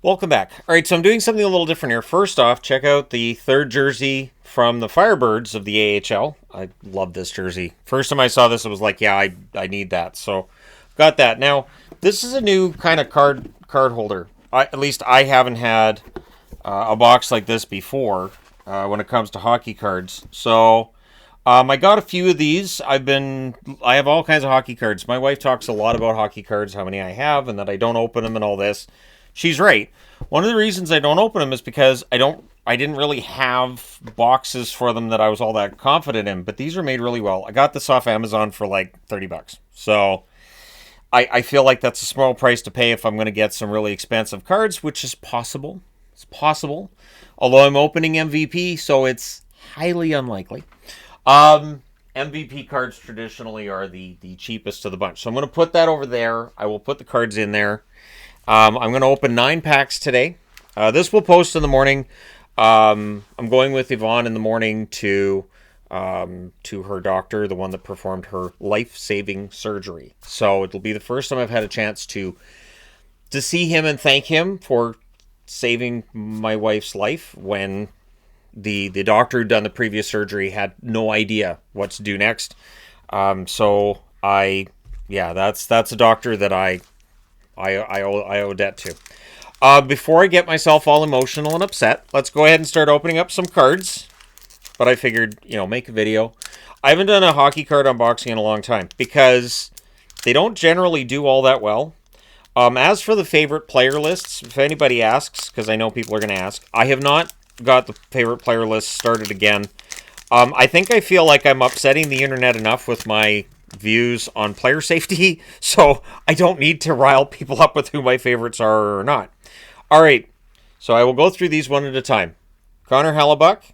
Welcome back. All right, so I'm doing something a little different here. First off, check out the third jersey from the Firebirds of the AHL. I love this jersey. First time I saw this, it was like, yeah, I need that. So got that. Now, this is a new kind of card holder. At least I haven't had a box like this before when it comes to hockey cards. So I got a few of these. I have all kinds of hockey cards. My wife talks a lot about hockey cards, how many I have, and that I don't open them and all this. She's right. One of the reasons I don't open them is because I didn't really have boxes for them that I was all that confident in, but these are made really well. I got this off Amazon for like $30. So I feel like that's a small price to pay if I'm going to get some really expensive cards, which is possible. It's possible. Although I'm opening MVP, so it's highly unlikely. MVP cards traditionally are the cheapest of the bunch. So I'm going to put that over there. I will put the cards in there. I'm going to open 9 packs today. This will post in the morning. I'm going with Yvonne in the morning to her doctor, the one that performed her life-saving surgery. So it'll be the first time I've had a chance to see him and thank him for saving my wife's life when the doctor who'd done the previous surgery had no idea what to do next. That's a doctor that I owe a debt to. Before I get myself all emotional and upset, let's go ahead and start opening up some cards. But I figured, make a video. I haven't done a hockey card unboxing in a long time because they don't generally do all that well. As for the favorite player lists, if anybody asks, because I know people are going to ask, I have not got the favorite player list started again. I think I feel like I'm upsetting the internet enough with my views on player safety, so I don't need to rile people up with who my favorites are or not. All right, so I will go through these one at a time. Connor Hellebuck.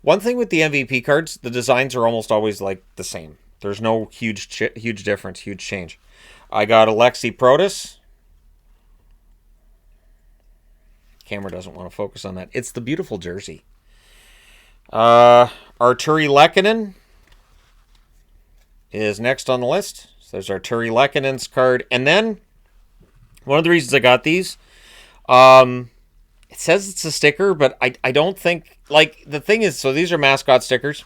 One thing with the MVP cards, the designs are almost always like the same. There's no huge difference, huge change. I got Alexi Protas. Camera doesn't want to focus on that. It's the beautiful jersey. Arturi Lehkonen is next on the list. So there's Arturi Lehkonen's card. And then, one of the reasons I got these, it says it's a sticker, but I don't think, the thing is, so these are mascot stickers.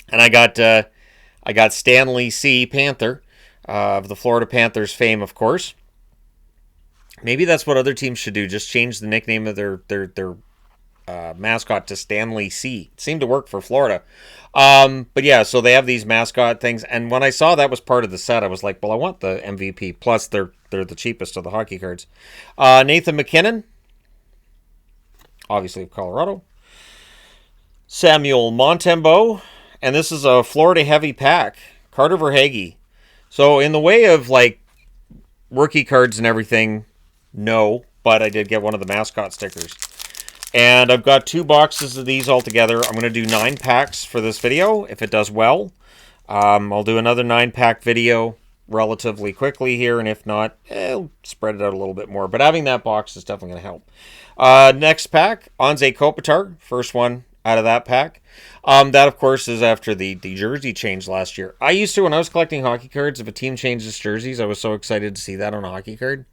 And I got Stanley C. Panther, of the Florida Panthers fame, of course. Maybe that's what other teams should do, just change the nickname of their mascot to Stanley C. It seemed to work for Florida. But yeah, so they have these mascot things, and when I saw that was part of the set, I was like, well, I want the MVP, plus they're the cheapest of the hockey cards. Nathan McKinnon, obviously of Colorado. Samuel Montembeault, and this is a Florida heavy pack. Carter Verhaeghe. So in the way of rookie cards and everything, no, but I did get one of the mascot stickers. And I've got 2 boxes of these all together. I'm going to do 9 packs for this video, if it does well. I'll do another 9-pack video relatively quickly here, and if not, I'll spread it out a little bit more. But having that box is definitely going to help. Next pack, Anze Kopitar, first one out of that pack. That, of course, is after the jersey change last year. I used to, when I was collecting hockey cards, if a team changes jerseys, I was so excited to see that on a hockey card,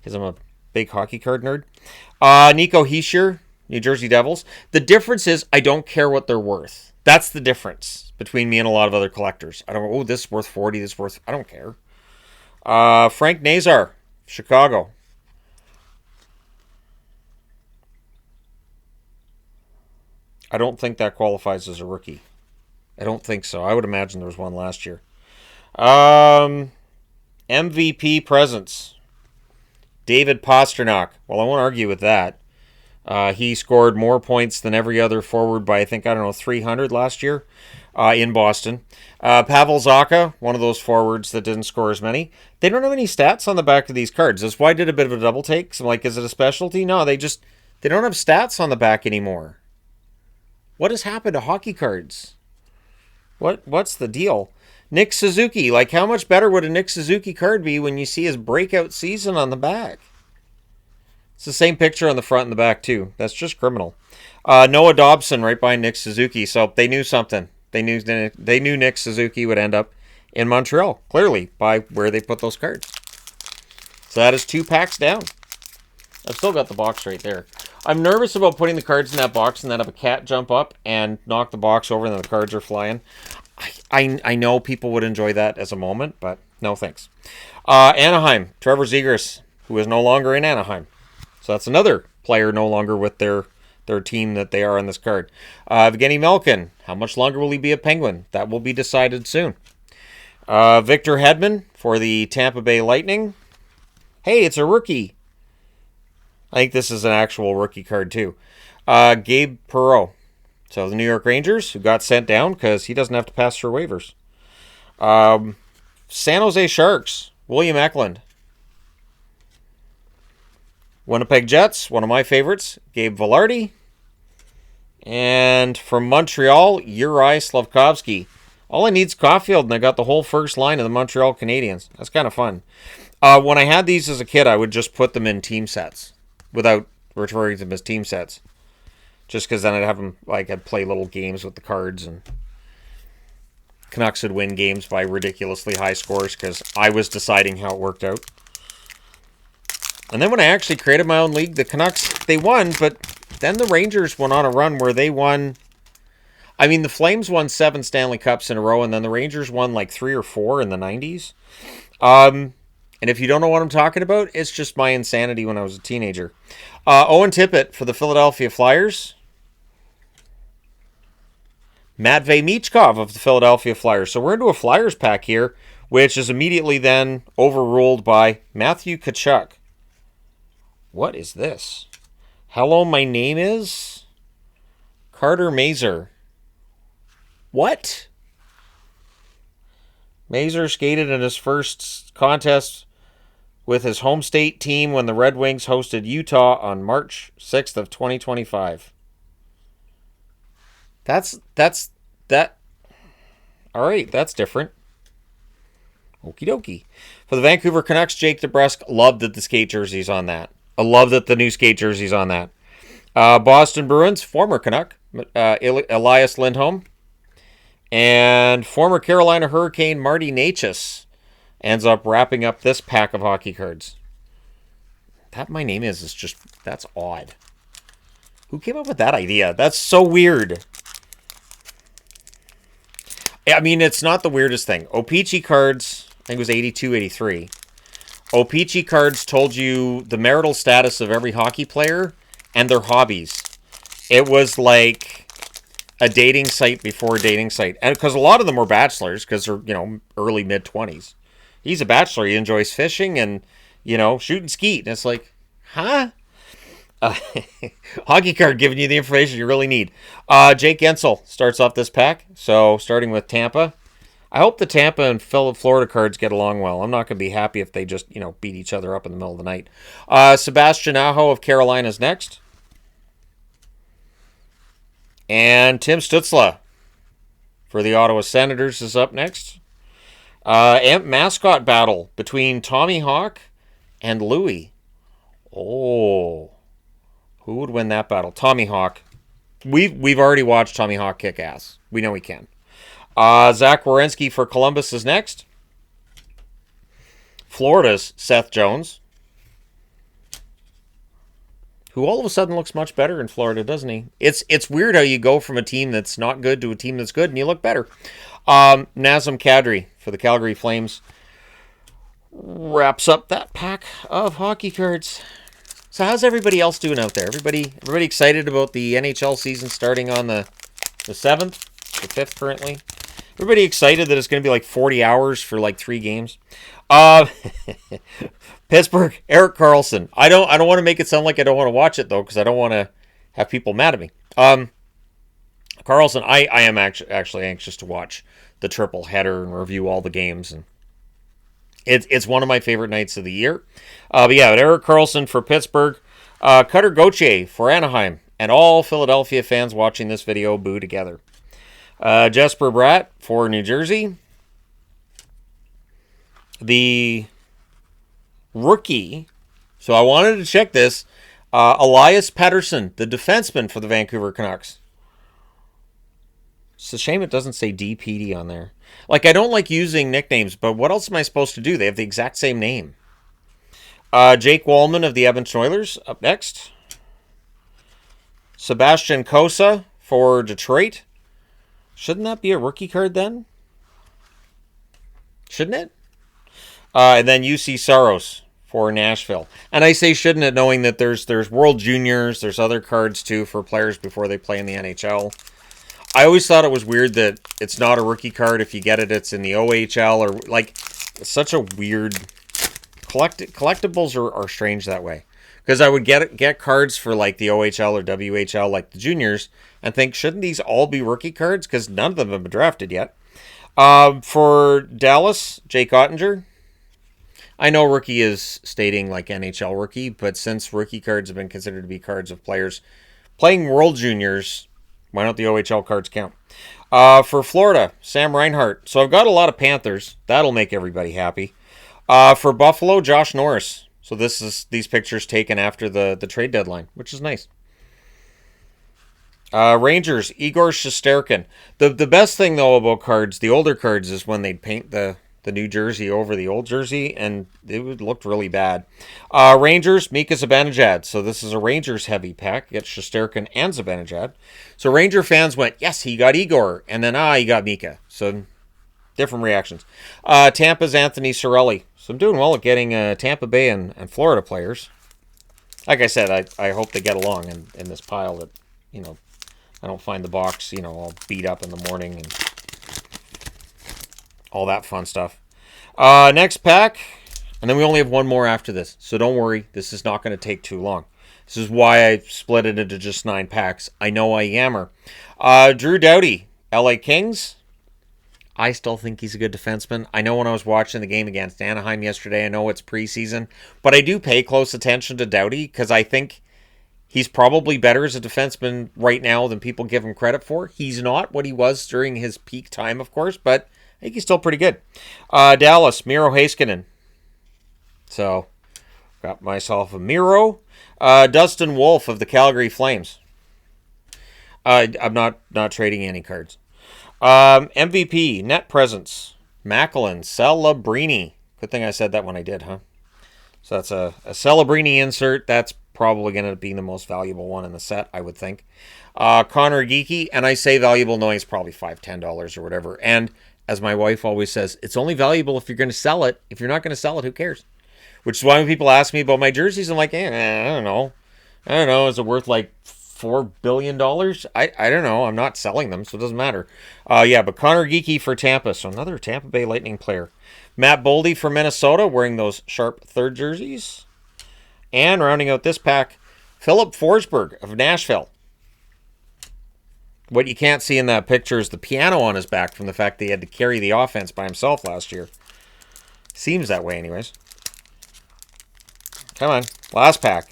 because I'm a big hockey card nerd. Nico Hischier, New Jersey Devils. The difference is I don't care what they're worth. That's the difference between me and a lot of other collectors. I don't go, this is worth 40, this is worth... I don't care. Frank Nazar, Chicago. I don't think that qualifies as a rookie. I don't think so. I would imagine there was one last year. MVP presence. David Pastrnak. Well, I won't argue with that. He scored more points than every other forward by, 300 last year in Boston. Pavel Zacha, one of those forwards that didn't score as many. They don't have any stats on the back of these cards. That's why I did a bit of a double take. So I'm like, is it a specialty? No, they don't have stats on the back anymore. What has happened to hockey cards? What's the deal? Nick Suzuki. How much better would a Nick Suzuki card be when you see his breakout season on the back? It's the same picture on the front and the back, too. That's just criminal. Noah Dobson right behind Nick Suzuki. So they knew something. They knew Nick Suzuki would end up in Montreal, clearly, by where they put those cards. So that is 2 packs down. I've still got the box right there. I'm nervous about putting the cards in that box and then have a cat jump up and knock the box over and then the cards are flying. I know people would enjoy that as a moment, but no thanks. Anaheim, Trevor Zegras, who is no longer in Anaheim. So that's another player no longer with their team that they are on this card. Evgeny Malkin, how much longer will he be a Penguin? That will be decided soon. Victor Hedman for the Tampa Bay Lightning. Hey, it's a rookie. I think this is an actual rookie card too. Gabe Perreault. So the New York Rangers, who got sent down because he doesn't have to pass through waivers. San Jose Sharks, William Eklund. Winnipeg Jets, one of my favorites, Gabe Vilardi. And from Montreal, Uri Slavkovsky. All I need is Caulfield, and I got the whole first line of the Montreal Canadiens. That's kind of fun. When I had these as a kid, I would just put them in team sets without referring to them as team sets. Just because then I'd have them, like, I'd play little games with the cards, and Canucks would win games by ridiculously high scores because I was deciding how it worked out. And then when I actually created my own league, the Canucks, they won, but then the Rangers went on a run where they won. I mean, the Flames won 7 Stanley Cups in a row, and then the Rangers won like 3 or 4 in the 90s. And if you don't know what I'm talking about, it's just my insanity when I was a teenager. Owen Tippett for the Philadelphia Flyers. Matvei Michkov of the Philadelphia Flyers. So we're into a Flyers pack here, which is immediately then overruled by Matthew Tkachuk. What is this? Hello, my name is Carter Mazur. What? Mazur skated in his first contest with his home state team when the Red Wings hosted Utah on March 6th of 2025. That's that. All right, that's different. Okie dokie. For the Vancouver Canucks, Jake DeBrusk, loved that the skate jersey's on that. I love that the new skate jersey's on that. Boston Bruins, former Canuck, Elias Lindholm. And former Carolina Hurricane Marty Necas ends up wrapping up this pack of hockey cards. That my name is just, that's odd. Who came up with that idea? That's so weird. I mean, it's not the weirdest thing. O-Pee-Chee cards, I think it was 82, 83. O-Pee-Chee cards told you the marital status of every hockey player and their hobbies. It was like a dating site before a dating site. And because a lot of them were bachelors, because they're, early, mid-20s. He's a bachelor. He enjoys fishing and, shooting skeet. And it's like, huh? Hockey card giving you the information you really need. Jake Gensel starts off this pack. So, starting with Tampa. I hope the Tampa and Florida cards get along well. I'm not going to be happy if they just, beat each other up in the middle of the night. Sebastian Aho of Carolina's next. And Tim Stützle for the Ottawa Senators is up next. Mascot battle between Tommy Hawk and Louie. Oh, who would win that battle? Tommy Hawk. We've already watched Tommy Hawk kick ass. We know he can. Zach Werenski for Columbus is next. Florida's Seth Jones, who all of a sudden looks much better in Florida, doesn't he? It's weird how you go from a team that's not good to a team that's good and you look better. Nazem Kadri for the Calgary Flames wraps up that pack of hockey cards. So how's everybody else doing out there? Everybody excited about the NHL season starting on the 7th, the 5th currently? Everybody excited that it's going to be like 40 hours for like 3 games? Pittsburgh, Erik Karlsson. I don't want to make it sound like I don't want to watch it though, because I don't want to have people mad at me. Karlsson, I am actually anxious to watch the triple header and review all the games, and it's one of my favorite nights of the year. But yeah, Erik Karlsson for Pittsburgh, Cutter Gauthier for Anaheim, and all Philadelphia fans watching this video boo together. Jesper Bratt for New Jersey. The rookie, so I wanted to check this, Elias Pettersson, the defenseman for the Vancouver Canucks. It's a shame it doesn't say DPD on there. Like, I don't like using nicknames, but what else am I supposed to do? They have the exact same name. Jake Wallman of the Edmonton Oilers up next. Sebastian Cossa for Detroit. Shouldn't that be a rookie card then? Shouldn't it? And then UC Saros for Nashville. And I say shouldn't it, knowing that there's World Juniors, there's other cards too for players before they play in the NHL. I always thought it was weird that it's not a rookie card. If you get it, it's in the OHL or like, it's such a weird collectibles are strange that way. Because I would get cards for like the OHL or WHL, like the juniors, and think, shouldn't these all be rookie cards? Because none of them have been drafted yet. For Dallas, Jake Ottinger. I know rookie is stating like NHL rookie, but since rookie cards have been considered to be cards of players playing World Juniors, why don't the OHL cards count? For Florida, Sam Reinhart. So I've got a lot of Panthers. That'll make everybody happy. For Buffalo, Josh Norris. So this is these pictures taken after the trade deadline, which is nice. Rangers, Igor Shesterkin. The best thing, though, about cards, the older cards, is when they'd paint the new jersey over the old jersey, and it would look really bad. Rangers, Mika Zibanejad. So this is a Rangers-heavy pack. It's Shesterkin and Zibanejad. So Ranger fans went, yes, he got Igor, and then, he got Mika. So different reactions. Tampa's Anthony Cirelli. So I'm doing well at getting Tampa Bay and Florida players. Like I said, I hope they get along in this pile that, I don't find the box, all beat up in the morning and all that fun stuff. Next pack, and then we only have one more after this. So don't worry, this is not going to take too long. This is why I split it into just 9 packs. I know I yammer. Drew Doughty, LA Kings. I still think he's a good defenseman. I know when I was watching the game against Anaheim yesterday, I know it's preseason, but I do pay close attention to Doughty because I think he's probably better as a defenseman right now than people give him credit for. He's not what he was during his peak time, of course, but I think he's still pretty good. Dallas, Miro Heiskanen. So, got myself a Miro. Dustin Wolf of the Calgary Flames. I'm not trading any cards. MVP, net presence, Macklin, Celebrini. Good thing I said that when I did, huh? So that's a Celebrini insert. That's probably going to be the most valuable one in the set, I would think. Connor Geeky, and I say valuable knowing it's probably $5, $10 or whatever. And as my wife always says, it's only valuable if you're going to sell it. If you're not going to sell it, who cares? Which is why when people ask me about my jerseys, I'm like, I don't know. Is it worth like $4 billion? I don't know. I'm not selling them, so it doesn't matter. But Connor Geeky for Tampa, so another Tampa Bay Lightning player. Matt Boldy for Minnesota, wearing those sharp third jerseys. And rounding out this pack, Philip Forsberg of Nashville. What you can't see in that picture is the piano on his back from the fact that he had to carry the offense by himself last year. Seems that way anyways. Come on. Last pack.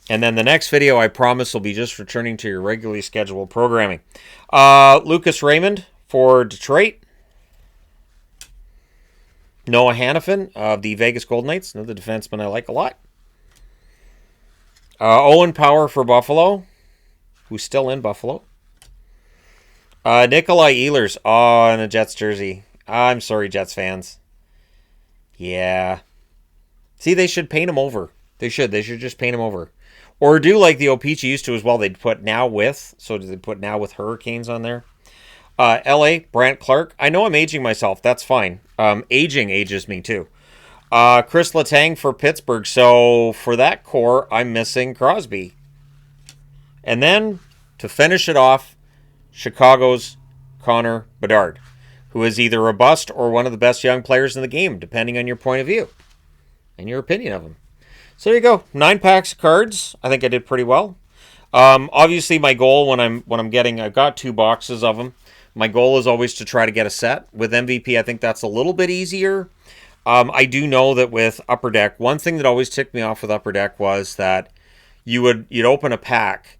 And then the next video, I promise, will be just returning to your regularly scheduled programming. Lucas Raymond for Detroit. Noah Hannafin of the Vegas Golden Knights, another defenseman I like a lot. Owen Power for Buffalo, who's still in Buffalo. Nikolai Ehlers, in a Jets jersey. I'm sorry, Jets fans. Yeah. See, they should paint him over. They should just paint him over. Or do like the Opeachy used to as well. They'd put now with. So did they put now with Hurricanes on there? LA, Brant Clark. I know I'm aging myself. That's fine. Aging ages me too. Chris Letang for Pittsburgh. So for that core, I'm missing Crosby. And then to finish it off, Chicago's Connor Bedard, who is either a bust or one of the best young players in the game, depending on your point of view and your opinion of him. So there you go. 9 packs of cards. I think I did pretty well. Obviously, my goal when I'm getting, I've got 2 boxes of them. My goal is always to try to get a set. With MVP, I think that's a little bit easier. I do know that with Upper Deck, one thing that always ticked me off with Upper Deck was that you'd open a pack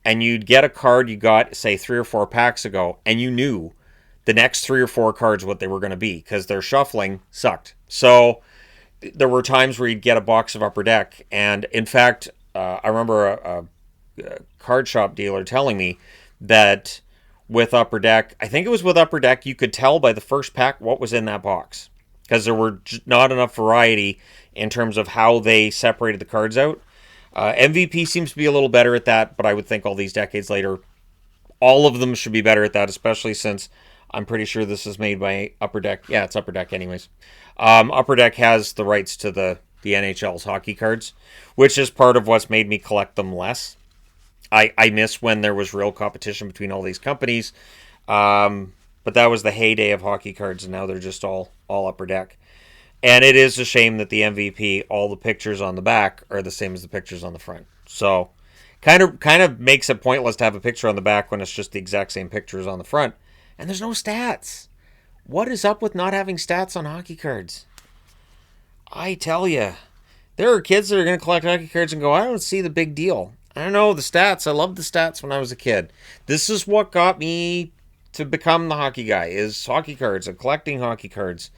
and you'd get a card you got, say, 3 or 4 packs ago, and you knew the next 3 or 4 cards what they were going to be because their shuffling sucked. So there were times where you'd get a box of Upper Deck, and in fact, I remember a card shop dealer telling me that with Upper Deck, I think it was with Upper Deck, you could tell by the first pack what was in that box. because there were not enough variety in terms of how they separated the cards out. MVP seems to be a little better at that, but I would think all these decades later, all of them should be better at that, especially since I'm pretty sure this is made by Upper Deck. Yeah, it's Upper Deck anyways. Upper Deck has the rights to the NHL's hockey cards, which is part of what's made me collect them less. I miss when there was real competition between all these companies, but that was the heyday of hockey cards, and now they're just all Upper Deck. And it is a shame that the MVP, all the pictures on the back are the same as the pictures on the front. So, kind of makes it pointless to have a picture on the back when it's just the exact same pictures on the front. And there's no stats. What is up with not having stats on hockey cards? I tell you, there are kids that are going to collect hockey cards and go, I don't see the big deal. I don't know, the stats. I loved the stats when I was a kid. This is what got me to become the hockey guy, is hockey cards and collecting hockey cards.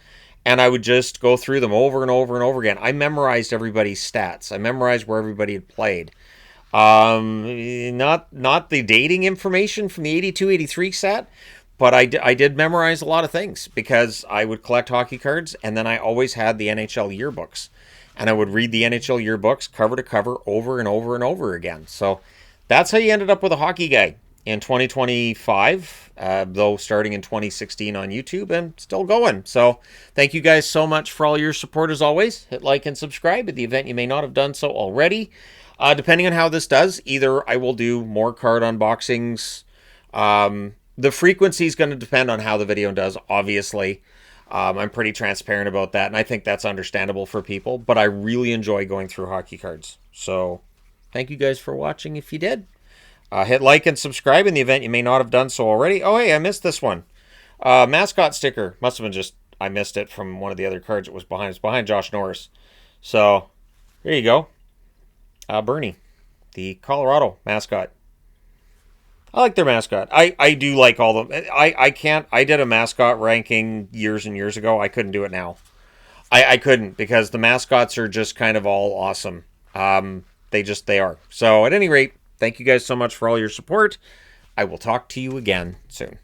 And I would just go through them over and over and over again. I memorized everybody's stats. I memorized where everybody had played. Not the dating information from the 82-83 set, but I did memorize a lot of things because I would collect hockey cards, and then I always had the NHL yearbooks. And I would read the NHL yearbooks cover to cover over and over and over again. So that's how you ended up with a hockey guy in 2025, though starting in 2016 on YouTube and still going. So thank you guys so much for all your support as always. Hit like and subscribe at the event you may not have done so already. Depending on how this does, either I will do more card unboxings. The frequency is going to depend on how the video does, obviously. I'm pretty transparent about that, and I think that's understandable for people, but I really enjoy going through hockey cards. So thank you guys for watching if you did. Hit like and subscribe in the event you may not have done so already. Oh, hey, I missed this one. Mascot sticker. Must have been just, I missed it from one of the other cards it was behind. It's behind Josh Norris. So, there you go. Bernie, the Colorado mascot. I like their mascot. I do like all of them. I did a mascot ranking years and years ago. I couldn't do it now. I couldn't because the mascots are just kind of all awesome. They are. So, at any rate, thank you guys so much for all your support. I will talk to you again soon.